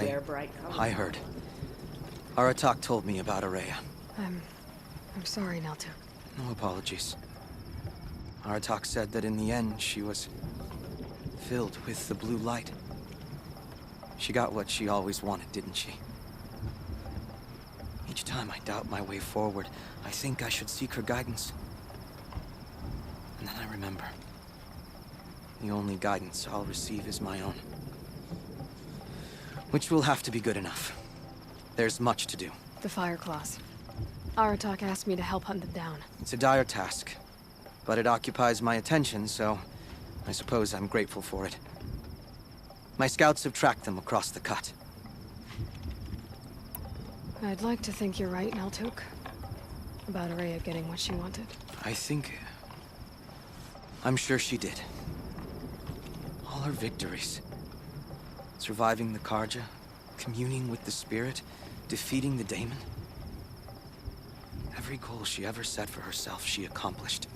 wear bright colors. I heard. Aratak told me about Ourea. I'm sorry, Naltuk. No apologies. Aratak said that in the end, she was filled with the blue light. She got what she always wanted, didn't she? Each time I doubt my way forward, I think I should seek her guidance. And then I remember. The only guidance I'll receive is my own. Which will have to be good enough. There's much to do. The Fire Claws. Aratak asked me to help hunt them down. It's a dire task, but it occupies my attention, so I suppose I'm grateful for it. My scouts have tracked them across the cut. I'd like to think you're right, Naltuk. About Ourea getting what she wanted. I'm sure she did. All her victories. Surviving the Karja, communing with the Spirit, defeating the Daemon. Every goal she ever set for herself, she accomplished.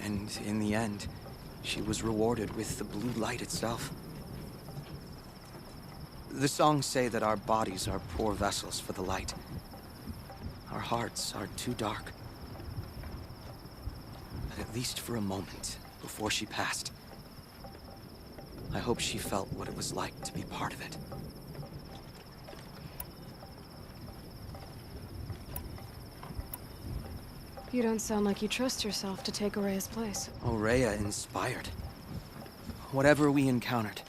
And in the end, she was rewarded with the blue light itself. The songs say that our bodies are poor vessels for the light. Our hearts are too dark. But at least for a moment, before she passed, I hope she felt what it was like to be part of it. You don't sound like you trust yourself to take Ourea's place. Ourea inspired. Whatever we encountered,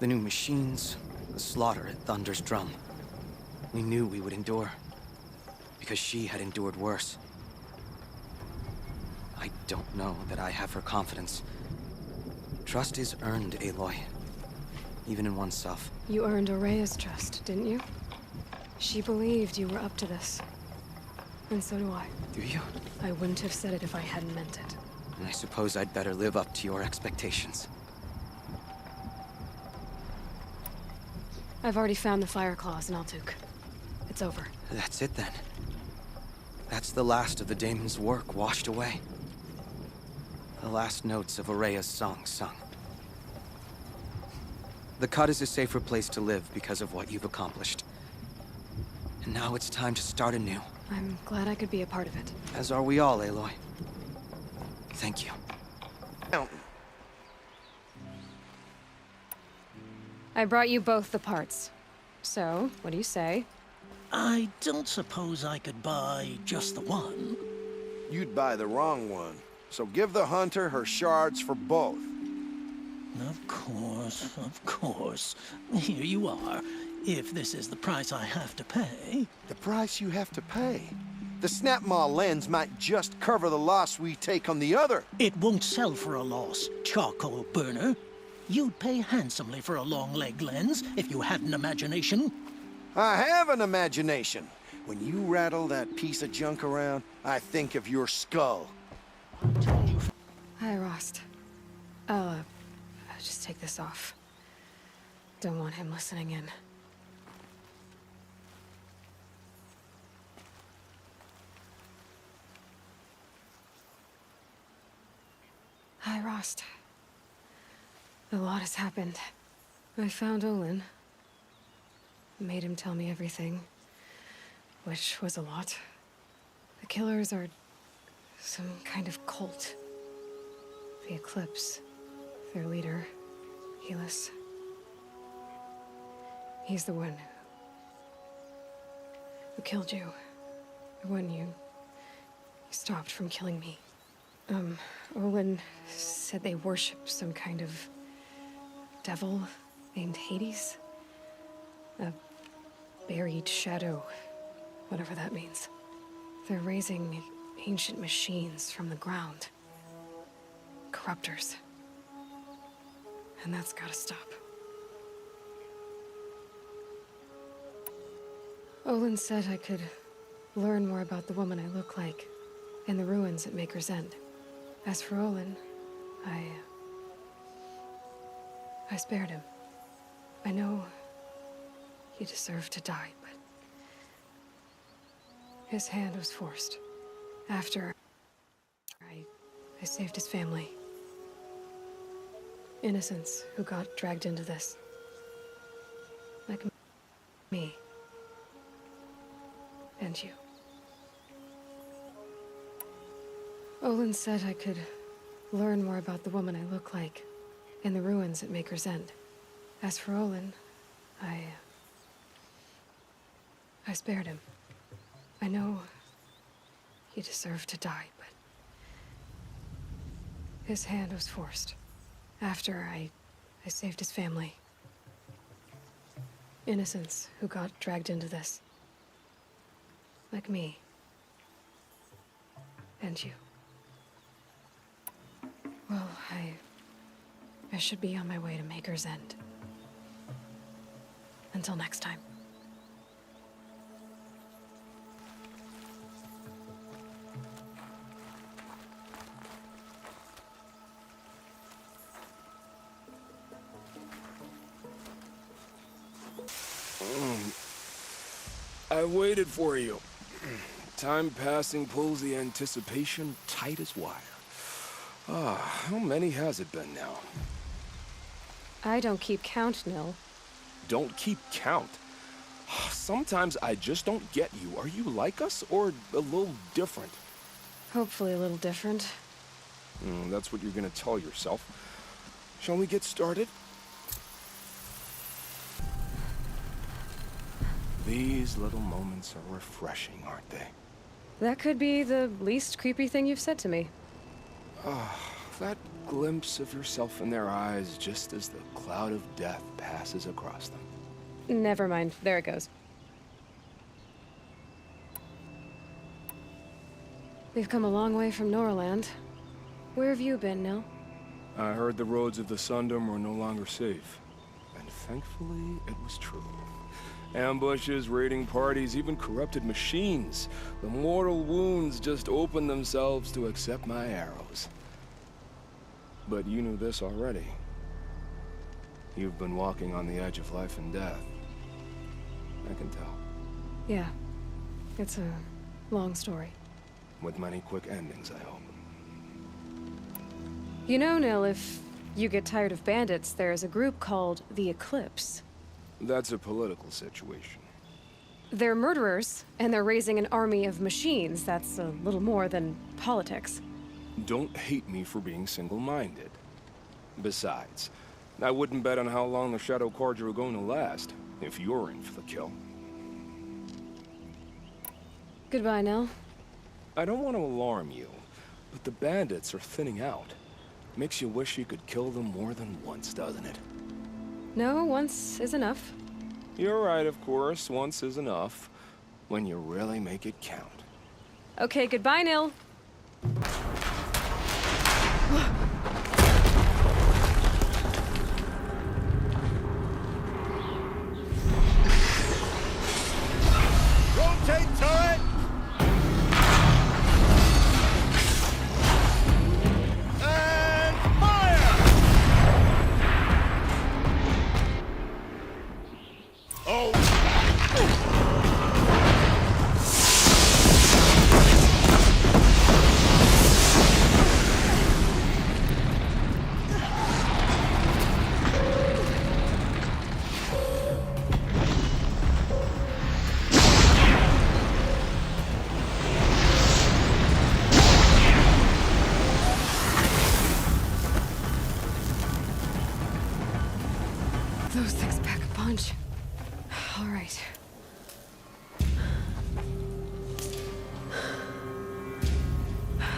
the new machines, the slaughter at Thunder's Drum, we knew we would endure, because she had endured worse. I don't know that I have her confidence. Trust is earned, Aloy. Even in oneself. You earned Ourea's trust, didn't you? She believed you were up to this. And so do I. Do you? I wouldn't have said it if I hadn't meant it. And I suppose I'd better live up to your expectations. I've already found the Fire Claws, Naltuk. It's over. That's it then. That's the last of the Daemon's work washed away. The last notes of Ourea's song sung. The Cut is a safer place to live because of what you've accomplished. And now it's time to start anew. I'm glad I could be a part of it. As are we all, Aloy. Thank you. I brought you both the parts. So, what do you say? I don't suppose I could buy just the one. You'd buy the wrong one. So give the hunter her shards for both. Of course. Here you are. If this is the price I have to pay. The price you have to pay? The Snapmaw lens might just cover the loss we take on the other. It won't sell for a loss, charcoal burner. You'd pay handsomely for a long-leg lens if you had an imagination. I have an imagination. When you rattle that piece of junk around, I think of your skull. Hi, Rost. I'll just take this off. Don't want him listening in. Hi, Rost. A lot has happened. I found Olin. Made him tell me everything. Which was a lot. The killers are some kind of cult. The Eclipse. Their leader, Helis. He's the one who killed you. The one you stopped from killing me. Olin said they worship some kind of devil named Hades. A buried shadow, whatever that means. They're raising ancient machines from the ground. Corruptors. And that's gotta stop. Olin said I could learn more about the woman I look like in the ruins at Maker's End. As for Olin, I spared him. I know he deserved to die, but his hand was forced. After I saved his family. Innocents who got dragged into this. Like me. And you. Olin said I could learn more about the woman I look like in the ruins at Maker's End. As for Olin, I spared him. I know he deserved to die, but his hand was forced. After I saved his family. Innocents who got dragged into this. Like me. And you. Well, I should be on my way to Maker's End. Until next time. I waited for you. Time passing pulls the anticipation tight as wire. How many has it been now? I don't keep count, Nil. Don't keep count. Sometimes I just don't get you. Are you like us, or a little different? Hopefully a little different. That's what you're gonna tell yourself. Shall we get started? These little moments are refreshing, aren't they? That could be the least creepy thing you've said to me. That glimpse of yourself in their eyes just as the cloud of death passes across them. Never mind. There it goes. We've come a long way from Norland. Where have you been, Nil? I heard the roads of the Sundom were no longer safe. And thankfully, it was true. Ambushes, raiding parties, even corrupted machines. The mortal wounds just opened themselves to accept my arrows. But you knew this already. You've been walking on the edge of life and death. I can tell. Yeah. It's a long story. With many quick endings, I hope. You know, Nil, if you get tired of bandits, there's a group called the Eclipse. That's a political situation. They're murderers, and they're raising an army of machines. That's a little more than politics. Don't hate me for being single-minded. Besides, I wouldn't bet on how long the Shadow Cards are going to last, if you're in for the kill. Goodbye, Nil. I don't want to alarm you, but the bandits are thinning out. Makes you wish you could kill them more than once, doesn't it? No, once is enough. You're right, of course. Once is enough. When you really make it count. Okay, goodbye, Nil. Rotate turret! And fire! Oh! Those things pack a punch. All right.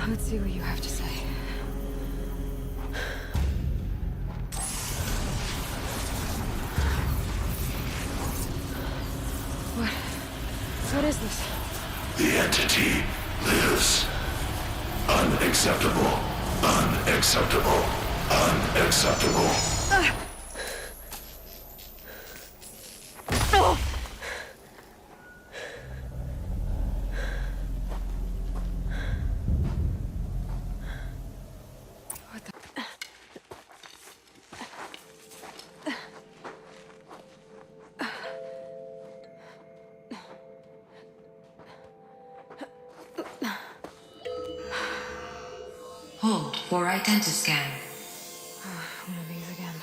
Let's see what you have to say. What is this? The entity lives. Unacceptable. Unacceptable. Unacceptable. What the? Hold for identiscan. One of these again.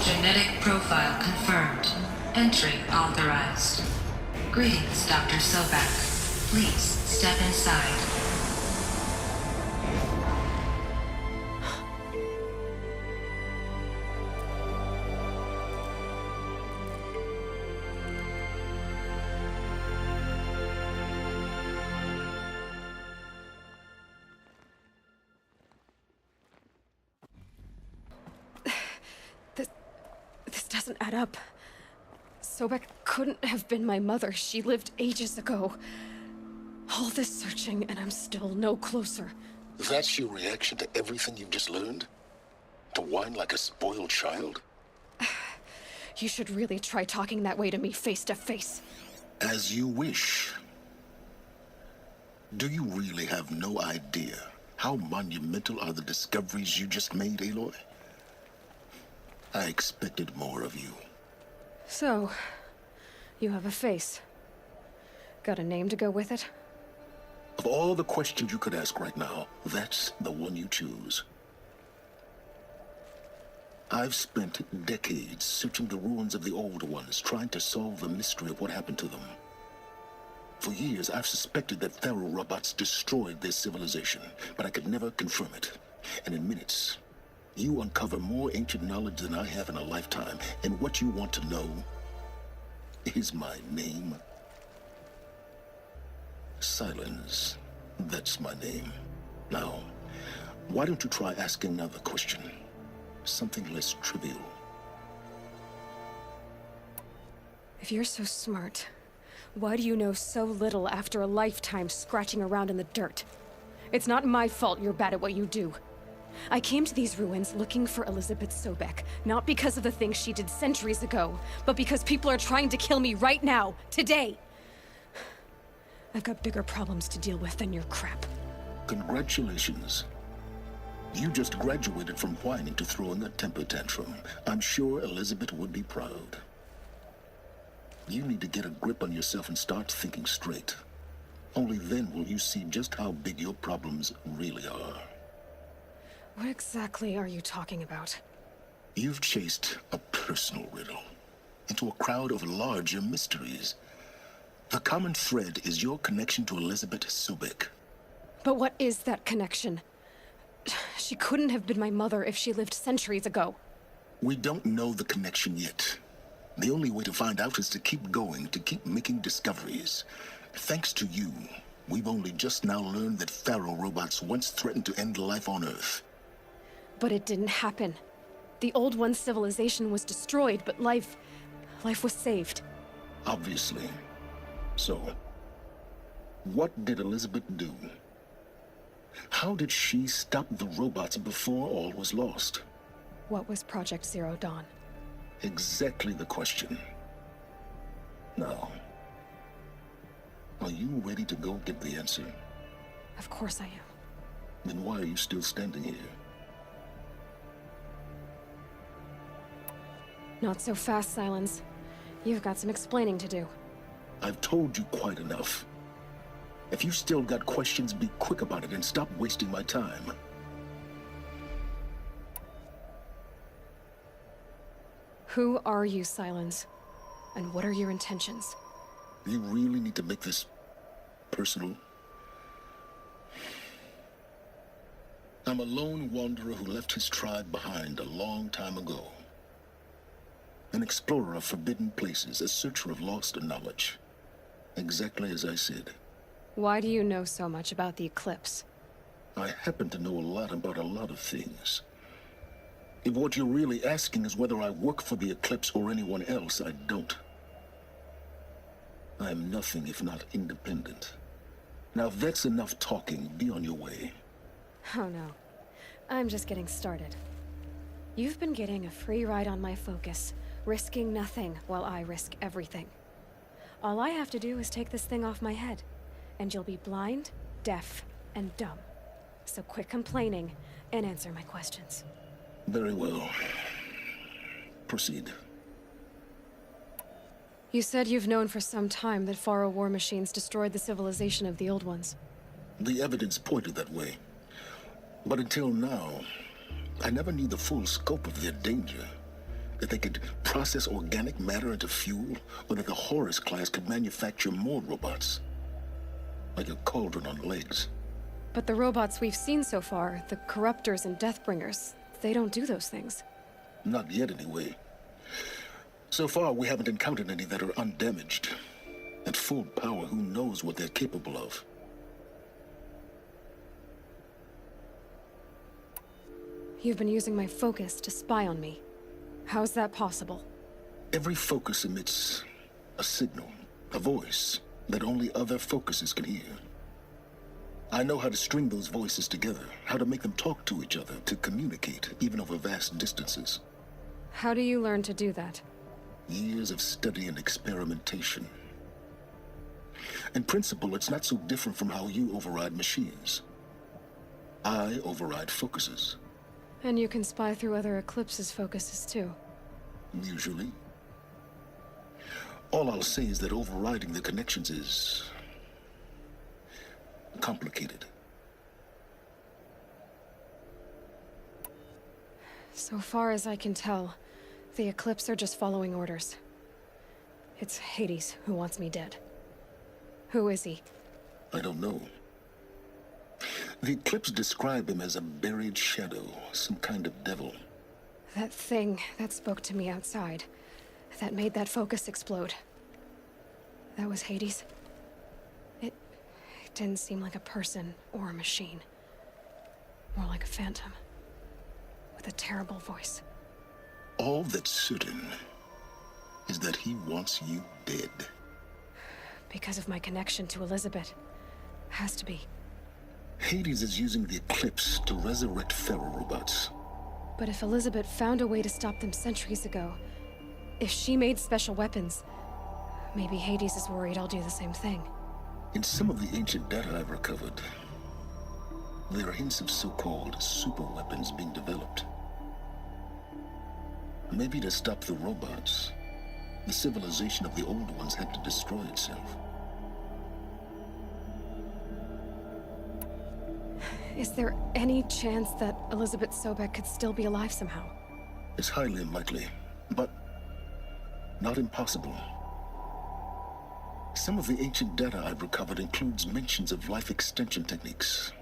Genetic profile confirmed. Entry authorized. Greetings, Dr. Sobek. Please step inside. This doesn't add up. Sobek couldn't have been my mother. She lived ages ago. All this searching, and I'm still no closer. That's your reaction to everything you've just learned? To whine like a spoiled child? You should really try talking that way to me face to face. As you wish. Do you really have no idea how monumental are the discoveries you just made, Aloy? I expected more of you. So, you have a face. Got a name to go with it? Of all the questions you could ask right now, that's the one you choose. I've spent decades searching the ruins of the old ones, trying to solve the mystery of what happened to them. For years, I've suspected that Faro robots destroyed their civilization, but I could never confirm it. And in minutes, you uncover more ancient knowledge than I have in a lifetime, and what you want to know is my name. Silence. That's my name. Now, why don't you try asking another question? Something less trivial. If you're so smart, why do you know so little after a lifetime scratching around in the dirt? It's not my fault you're bad at what you do. I came to these ruins looking for Elizabeth Sobek, not because of the things she did centuries ago, but because people are trying to kill me right now, today. I've got bigger problems to deal with than your crap. Congratulations. You just graduated from whining to throwing a temper tantrum. I'm sure Elizabeth would be proud. You need to get a grip on yourself and start thinking straight. Only then will you see just how big your problems really are. What exactly are you talking about? You've chased a personal riddle into a crowd of larger mysteries. The common thread is your connection to Elizabeth Sobek. But what is that connection? She couldn't have been my mother if she lived centuries ago. We don't know the connection yet. The only way to find out is to keep going, to keep making discoveries. Thanks to you, we've only just now learned that Faro robots once threatened to end life on Earth. But it didn't happen. The Old One's civilization was destroyed, but life was saved. Obviously. So, what did Elizabeth do? How did she stop the robots before all was lost? What was Project Zero Dawn? Exactly the question. Now, are you ready to go get the answer? Of course I am. Then why are you still standing here? Not so fast, Silence. You've got some explaining to do. I've told you quite enough. If you still got questions, be quick about it and stop wasting my time. Who are you, Silence? And what are your intentions? You really need to make this personal? I'm a lone wanderer who left his tribe behind a long time ago. An explorer of forbidden places, a searcher of lost knowledge. Exactly as I said. Why do you know so much about the Eclipse? I happen to know a lot about a lot of things. If what you're really asking is whether I work for the Eclipse or anyone else, I don't. I am nothing if not independent. Now if that's enough talking, be on your way. Oh no. I'm just getting started. You've been getting a free ride on my focus, risking nothing while I risk everything. All I have to do is take this thing off my head, and you'll be blind, deaf, and dumb. So quit complaining and answer my questions. Very well. Proceed. You said you've known for some time that Faro war machines destroyed the civilization of the Old Ones. The evidence pointed that way. But until now, I never knew the full scope of their danger. That they could process organic matter into fuel, or that the Horus class could manufacture more robots. Like a cauldron on legs. But the robots we've seen so far, the Corruptors and Deathbringers, they don't do those things. Not yet, anyway. So far, we haven't encountered any that are undamaged. At full power, who knows what they're capable of? You've been using my focus to spy on me. How's that possible? Every focus emits a signal, a voice, that only other focuses can hear. I know how to string those voices together, how to make them talk to each other, to communicate, even over vast distances. How do you learn to do that? Years of study and experimentation. In principle, it's not so different from how you override machines. I override focuses. And you can spy through other Eclipse's focuses too. Usually. All I'll say is that overriding the connections is complicated. So far as I can tell, the Eclipse are just following orders. It's Hades who wants me dead. Who is he? I don't know. The Eclipse describe him as a buried shadow, some kind of devil. That thing that spoke to me outside, that made that focus explode. That was Hades. It didn't seem like a person or a machine. More like a phantom. With a terrible voice. All that's certain is that he wants you dead. Because of my connection to Elizabeth. Has to be. Hades is using the Eclipse to resurrect ferrorobots. But if Elizabeth found a way to stop them centuries ago, if she made special weapons, maybe Hades is worried I'll do the same thing. In some of the ancient data I've recovered, there are hints of so-called super weapons being developed. Maybe to stop the robots, the civilization of the old ones had to destroy itself. Is there any chance that Elizabeth Sobek could still be alive somehow? It's highly unlikely, but not impossible. Some of the ancient data I've recovered includes mentions of life extension techniques.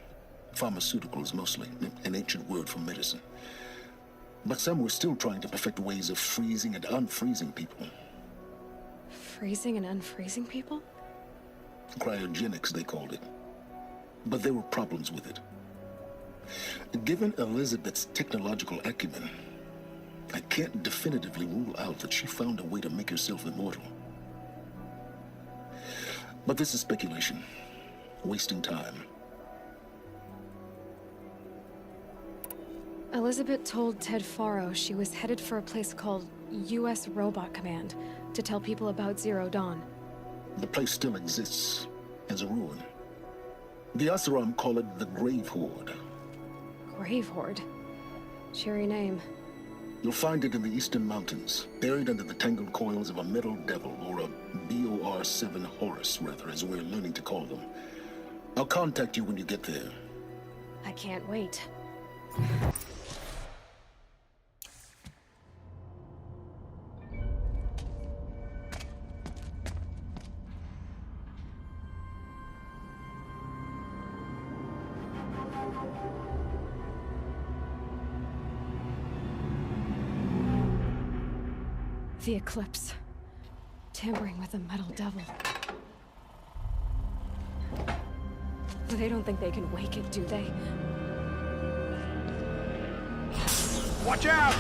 Pharmaceuticals, mostly, an ancient word for medicine. But some were still trying to perfect ways of freezing and unfreezing people. Freezing and unfreezing people? Cryogenics, they called it. But there were problems with it. Given Elizabeth's technological acumen, I can't definitively rule out that she found a way to make herself immortal. But this is speculation. Wasting time. Elizabeth told Ted Faro she was headed for a place called U.S. Robot Command to tell people about Zero Dawn. The place still exists as a ruin. The Asuram call it the Grave Horde. Grave Horde? Cheery name. You'll find it in the Eastern Mountains, buried under the tangled coils of a metal devil, or a BOR-7 Horus, rather, as we're learning to call them. I'll contact you when you get there. I can't wait. The Eclipse. Tampering with the metal devil. They don't think they can wake it, do they? Watch out!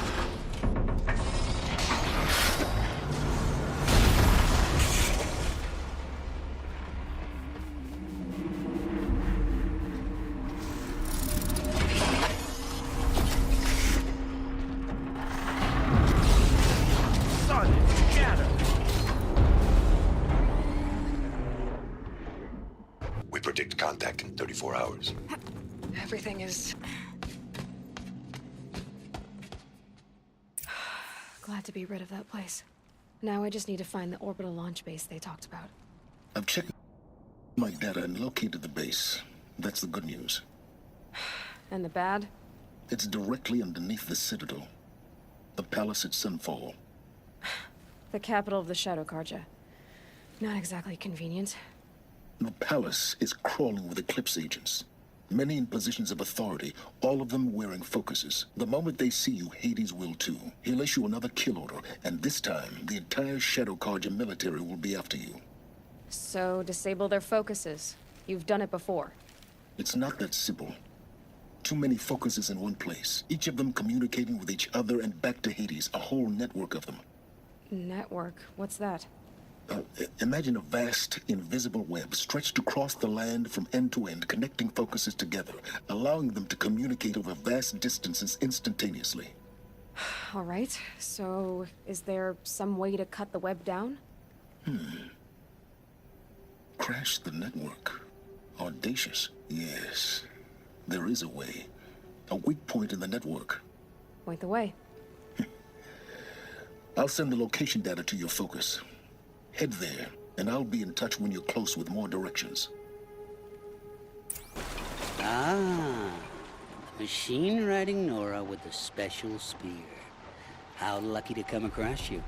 We predict contact in 34 hours. Everything is... Glad to be rid of that place. Now I just need to find the orbital launch base they talked about. I've checked my data and located the base. That's the good news. And the bad? It's directly underneath the Citadel. the palace at Sunfall. The capital of the Shadow Carja. Not exactly convenient. The palace is crawling with Eclipse agents. Many in positions of authority, all of them wearing focuses. The moment they see you, Hades will too. He'll issue another kill order, and this time, the entire Shadow Carja military will be after you. So, disable their focuses. You've done it before. It's not that simple. Too many focuses in one place, each of them communicating with each other and back to Hades, a whole network of them. Network? What's that? Imagine a vast, invisible web stretched across the land from end to end, connecting focuses together, allowing them to communicate over vast distances instantaneously. All right, so is there some way to cut the web down? Crash the network. Audacious. Yes, there is a way. A weak point in the network. Point the way. I'll send the location data to your focus. Head there, and I'll be in touch when you're close with more directions. Ah, machine-riding Nora with the special spear. How lucky to come across you.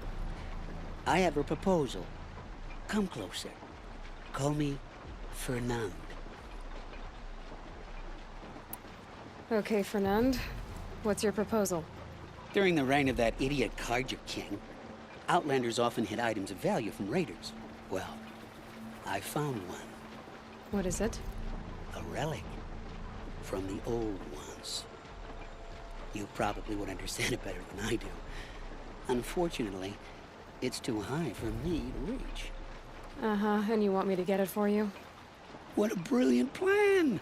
I have a proposal. Come closer. Call me Fernand. Okay, Fernand. What's your proposal? During the reign of that idiot Carja King, Outlanders often hid items of value from raiders. Well, I found one. What is it? A relic from the old ones. You probably would understand it better than I do. Unfortunately, it's too high for me to reach. Uh-huh, and you want me to get it for you? What a brilliant plan!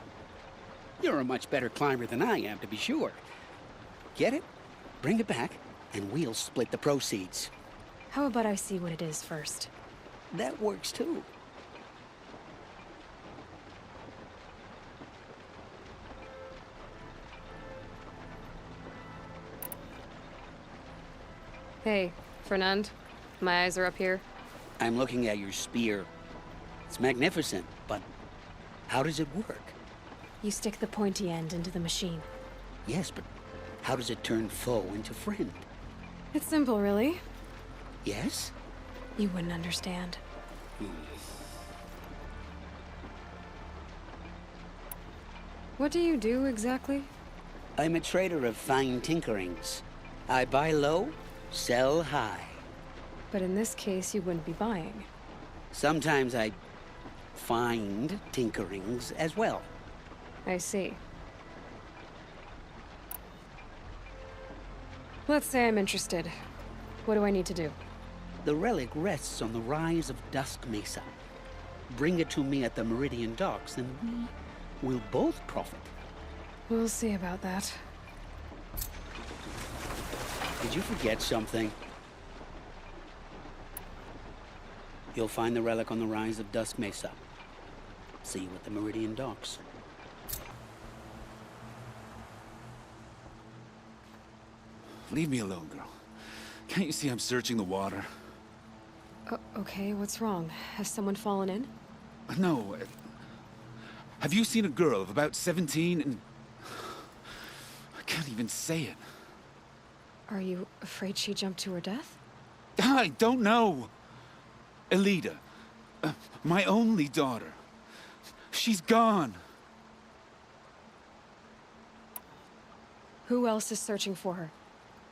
You're a much better climber than I am, to be sure. Get it, bring it back, and we'll split the proceeds. How about I see what it is first? That works too. Hey, Fernand. My eyes are up here. I'm looking at your spear. It's magnificent, but how does it work? You stick the pointy end into the machine. Yes, but how does it turn foe into friend? It's simple, really. Yes? You wouldn't understand. What do you do, exactly? I'm a trader of fine tinkerings. I buy low, sell high. But in this case, you wouldn't be buying. Sometimes I find tinkerings as well. I see. Let's say I'm interested. What do I need to do? The relic rests on the rise of Dusk Mesa. Bring it to me at the Meridian Docks, and we will both profit. We'll see about that. Did you forget something? You'll find the relic on the rise of Dusk Mesa. See you at the Meridian Docks. Leave me alone, girl. Can't you see I'm searching the water? Okay, what's wrong? Has someone fallen in? No. Have you seen a girl of about 17 and... I can't even say it. Are you afraid she jumped to her death? I don't know. Elida. My only daughter. She's gone. Who else is searching for her?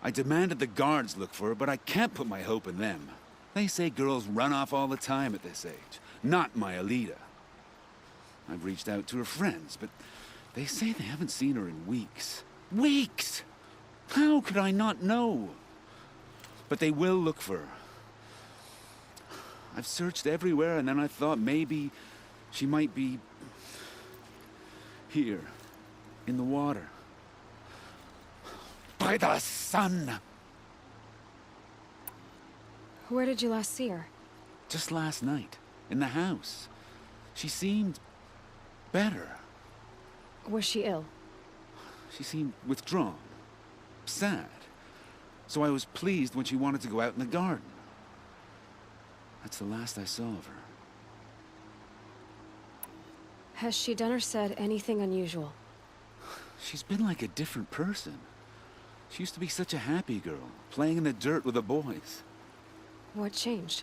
I demanded the guards look for her, but I can't put my hope in them. They say girls run off all the time at this age. Not my Elida. I've reached out to her friends, but they say they haven't seen her in weeks. Weeks! How could I not know? But they will look for her. I've searched everywhere, and then I thought maybe she might be here, in the water. By the sun! Where did you last see her? Just last night, in the house. She seemed better. Was she ill? She seemed withdrawn, sad. So I was pleased when she wanted to go out in the garden. That's the last I saw of her. Has she done or said anything unusual? She's been like a different person. She used to be such a happy girl, playing in the dirt with the boys. What changed?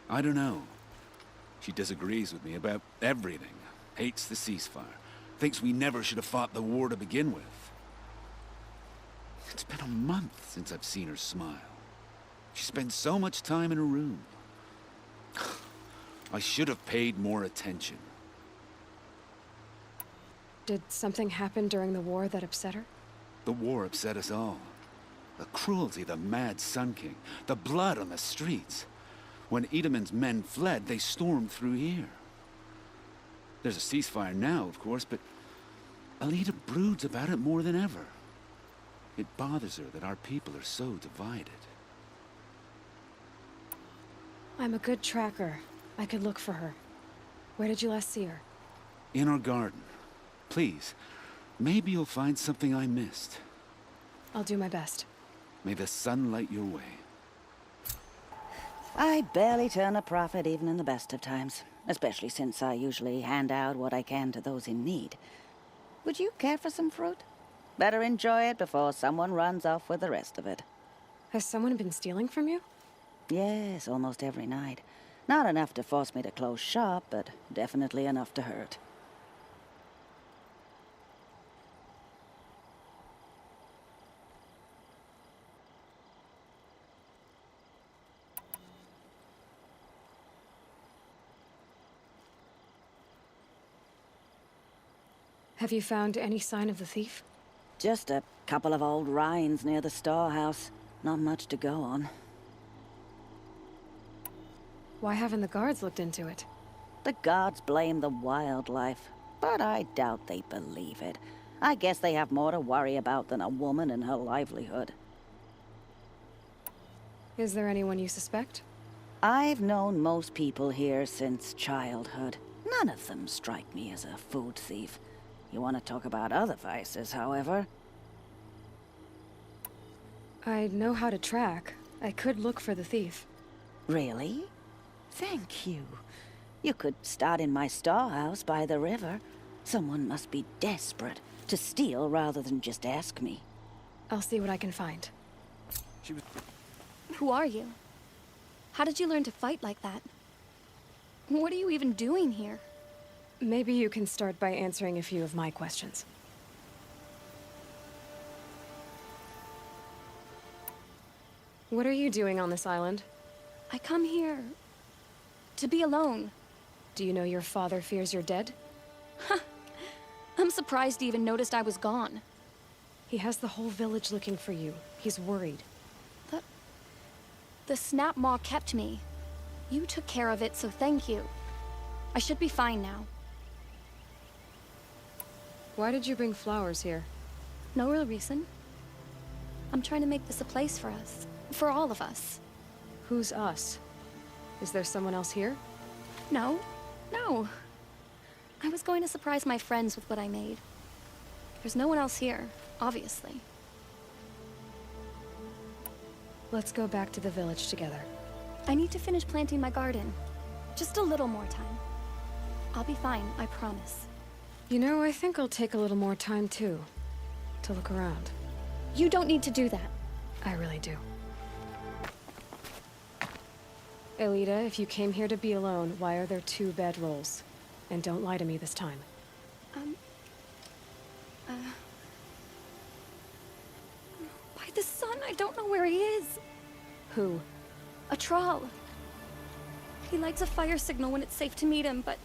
I don't know. She disagrees with me about everything. Hates the ceasefire. Thinks we never should have fought the war to begin with. It's been a month since I've seen her smile. She spends so much time in her room. I should have paid more attention. Did something happen during the war that upset her? The war upset us all. The cruelty of the mad Sun King. The blood on the streets. When Itaman's men fled, they stormed through here. There's a ceasefire now, of course, but Alita broods about it more than ever. It bothers her that our people are so divided. I'm a good tracker. I could look for her. Where did you last see her? In our garden. Please, maybe you'll find something I missed. I'll do my best. May the sun light your way. I barely turn a profit even in the best of times, especially since I usually hand out what I can to those in need. Would you care for some fruit? Better enjoy it before someone runs off with the rest of it. Has someone been stealing from you? Yes, almost every night. Not enough to force me to close shop, but definitely enough to hurt. Have you found any sign of the thief? Just a couple of old rinds near the storehouse. Not much to go on. Why haven't the guards looked into it? The guards blame the wildlife, but I doubt they believe it. I guess they have more to worry about than a woman and her livelihood. Is there anyone you suspect? I've known most people here since childhood. None of them strike me as a food thief. You want to talk about other vices, however? I know how to track. I could look for the thief. Really? Thank you. You could start in my storehouse by the river. Someone must be desperate to steal rather than just ask me. I'll see what I can find. Who are you? How did you learn to fight like that? What are you even doing here? Maybe you can start by answering a few of my questions. What are you doing on this island? I come here to be alone. Do you know your father fears you're dead? Huh. I'm surprised he even noticed I was gone. He has the whole village looking for you. He's worried. The Snap Maw kept me. You took care of it, so thank you. I should be fine now. Why did you bring flowers here? No real reason. I'm trying to make this a place for us. For all of us. Who's us? Is there someone else here? No. No. I was going to surprise my friends with what I made. There's no one else here, obviously. Let's go back to the village together. I need to finish planting my garden. Just a little more time. I'll be fine, I promise. You know, I think I'll take a little more time too. To look around. You don't need to do that. I really do. Alita, if you came here to be alone, why are there 2 bedrolls? And don't lie to me this time. By the sun, I don't know where he is. Who? A Thrall. He lights a fire signal when it's safe to meet him, but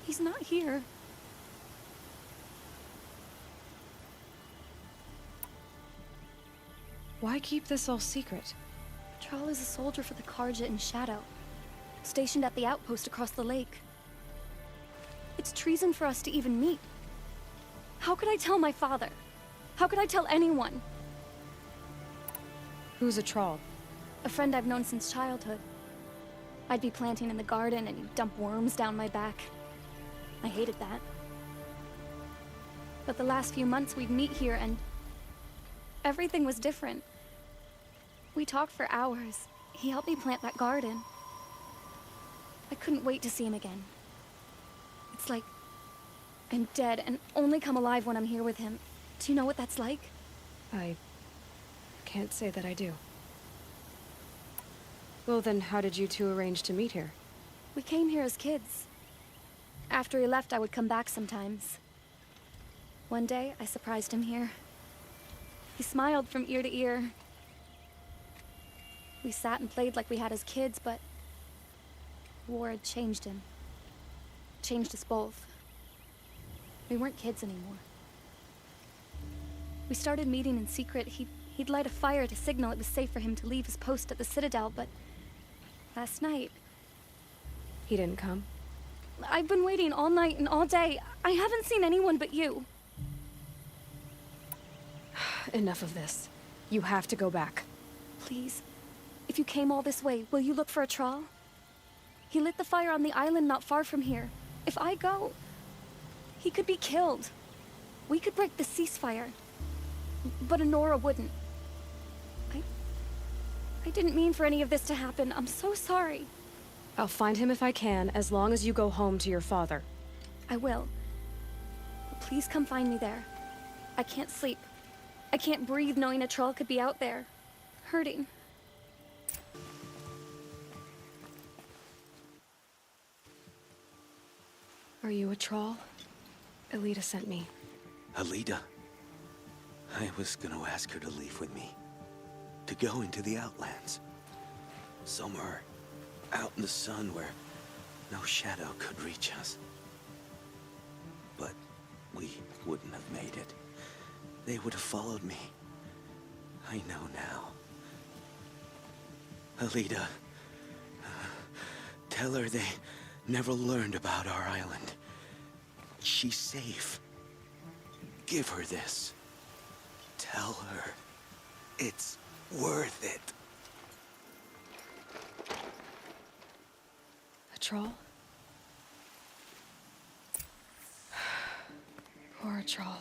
he's not here. Why keep this all secret? Thrall is a soldier for the Carja in Shadow, stationed at the outpost across the lake. It's treason for us to even meet. How could I tell my father? How could I tell anyone? Who's a Thrall? A friend I've known since childhood. I'd be planting in the garden and he'd dump worms down my back. I hated that. But the last few months we'd meet here and everything was different. We talked for hours. He helped me plant that garden. I couldn't wait to see him again. It's like I'm dead and only come alive when I'm here with him. Do you know what that's like? I can't say that I do. Well then, how did you two arrange to meet here? We came here as kids. After he left, I would come back sometimes. One day, I surprised him here. He smiled from ear to ear. We sat and played like we had as kids, but war had changed him. Changed us both. We weren't kids anymore. We started meeting in secret. He'd light a fire to signal it was safe for him to leave his post at the Citadel, but last night... He didn't come? I've been waiting all night and all day. I haven't seen anyone but you. Enough of this. You have to go back. Please. If you came all this way, will you look for a trawl? He lit the fire on the island not far from here. If I go, he could be killed. We could break the ceasefire. But Honora wouldn't. I didn't mean for any of this to happen. I'm so sorry. I'll find him if I can, as long as you go home to your father. I will. But please come find me there. I can't sleep. I can't breathe knowing a troll could be out there, hurting. Are you a troll? Elita sent me. Alita? I was gonna ask her to leave with me. To go into the Outlands. Somewhere out in the sun where no shadow could reach us. But we wouldn't have made it. They would have followed me. I know now. Alita, tell her they never learned about our island. She's safe. Give her this. Tell her it's worth it. A troll? Poor troll.